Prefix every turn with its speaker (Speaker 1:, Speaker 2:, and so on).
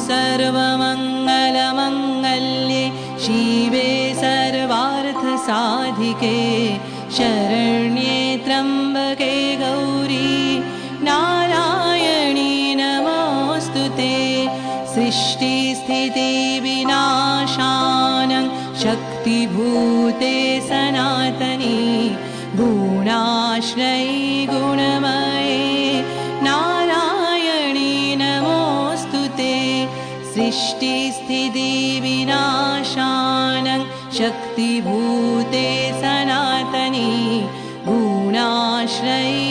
Speaker 1: सर्वमङ्गलमङ्गल्ये शिवे सर्वार्थसाधिके शरण्ये त्र्यम्बके गौरी नारायणी नमोऽस्तुते सृष्टिस्थितिविनाशानं शक्तिभूते सनातनी गुणाश्रयी गुणमये नारायणी नमोऽस्तुते सृष्टिस्थितिविनाशानं शक्तिभूते सनातनी गुणाश्रयी